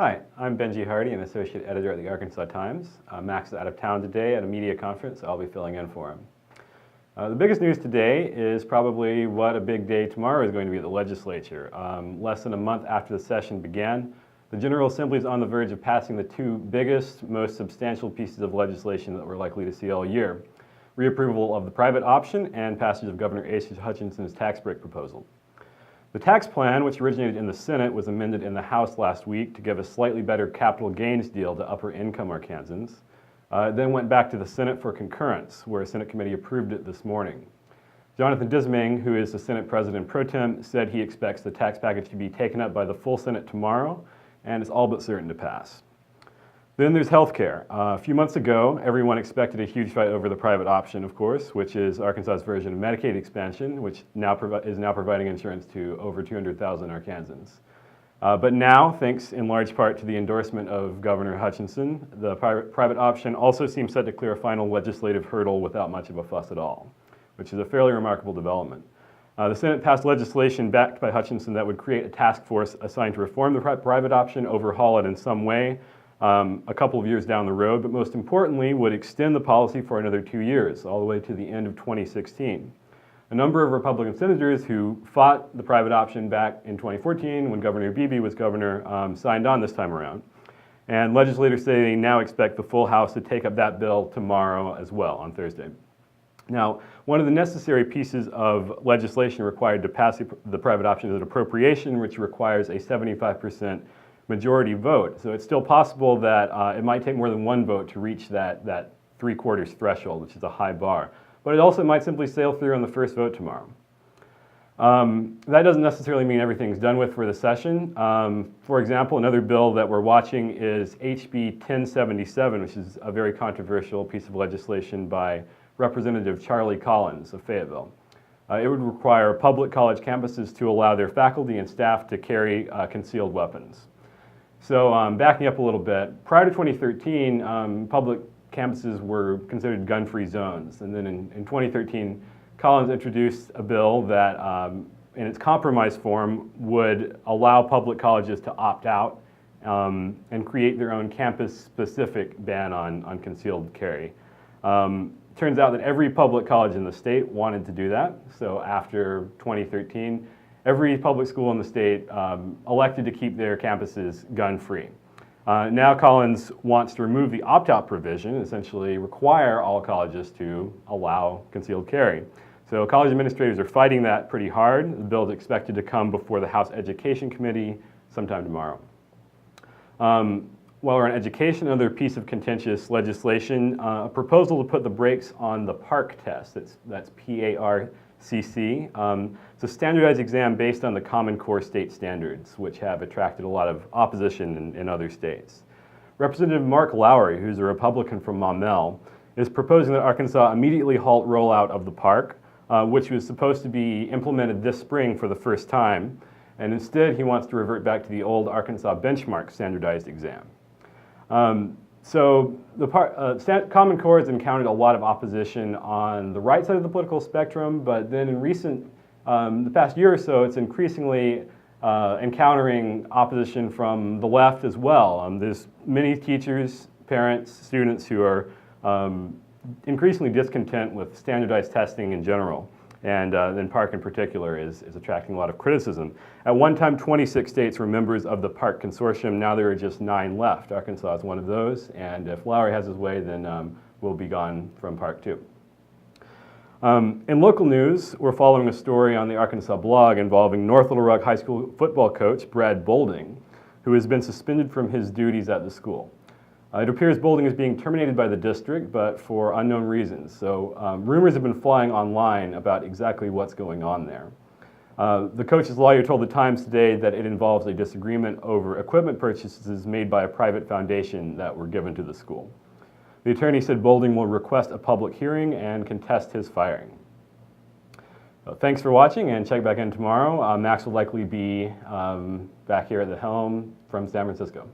Hi, I'm Benji Hardy, an associate editor at the Arkansas Times. Max is out of town today at a media conference, so I'll be filling in for him. The biggest news today is probably what a big day tomorrow is going to be at the legislature. Less than a month after the session began, the General Assembly is on the verge of passing the two biggest, most substantial pieces of legislation that we're likely to see all year: reapproval of the private option and passage of Governor Asa Hutchinson's tax break proposal. The tax plan, which originated in the Senate, was amended in the House last week to give a slightly better capital gains deal to upper-income Arkansans. It then went back to the Senate for concurrence, where a Senate committee approved it this morning. Jonathan Disming, who is the Senate President pro tem, said he expects the tax package to be taken up by the full Senate tomorrow, and it's all but certain to pass. Then there's health care. A few months ago, everyone expected a huge fight over the private option, of course, which is Arkansas's version of Medicaid expansion, which is now providing insurance to over 200,000 Arkansans. But now, thanks in large part to the endorsement of Governor Hutchinson, the private option also seems set to clear a final legislative hurdle without much of a fuss at all, which is a fairly remarkable development. The Senate passed legislation backed by Hutchinson that would create a task force assigned to reform the private option, overhaul it in some way, a couple of years down the road, but most importantly would extend the policy for another 2 years, all the way to the end of 2016. A number of Republican senators who fought the private option back in 2014 when Governor Beebe was governor signed on this time around. And legislators say they now expect the full House to take up that bill tomorrow as well, on Thursday. Now, one of the necessary pieces of legislation required to pass the private option is an appropriation, which requires a 75% majority vote. So it's still possible that it might take more than one vote to reach that 3/4 threshold, which is a high bar. But it also might simply sail through on the first vote tomorrow. That doesn't necessarily mean everything's done with for the session. For example, another bill that we're watching is HB 1077, which is a very controversial piece of legislation by Representative Charlie Collins of Fayetteville. It would require public college campuses to allow their faculty and staff to carry concealed weapons. So backing up a little bit, prior to 2013, public campuses were considered gun-free zones. And then in 2013, Collins introduced a bill that, in its compromise form, would allow public colleges to opt out and create their own campus-specific ban on concealed carry. Turns out that every public college in the state wanted to do that. So after 2013, every public school in the state elected to keep their campuses gun-free. Now Collins wants to remove the opt-out provision, essentially require all colleges to allow concealed carry. So college administrators are fighting that pretty hard. The bill is expected to come before the House Education Committee sometime tomorrow. While we're on education, another piece of contentious legislation, a proposal to put the brakes on the PARCC test, that's PARCC. It's a standardized exam based on the Common Core state standards, which have attracted a lot of opposition in other states. Representative Mark Lowry, who's a Republican from Maumelle, is proposing that Arkansas immediately halt rollout of the PARCC, which was supposed to be implemented this spring for the first time, and instead he wants to revert back to the old Arkansas benchmark standardized exam. So the Common Core has encountered a lot of opposition on the right side of the political spectrum, but then in the past year or so, it's increasingly encountering opposition from the left as well. There's many teachers, parents, students who are increasingly discontent with standardized testing in general. And then PARCC in particular is attracting a lot of criticism. At one time, 26 states were members of the PARCC consortium. Now there are just 9 left. Arkansas is one of those, and if Lowry has his way, then we'll be gone from PARCC too. In local news, we're following a story on the Arkansas blog involving North Little Rock High School football coach Brad Bolding, who has been suspended from his duties at the school. It appears Bolding is being terminated by the district, but for unknown reasons. So rumors have been flying online about exactly what's going on there. The coach's lawyer told the Times today that it involves a disagreement over equipment purchases made by a private foundation that were given to the school. The attorney said Bolding will request a public hearing and contest his firing. So thanks for watching, and check back in tomorrow. Max will likely be back here at the helm from San Francisco.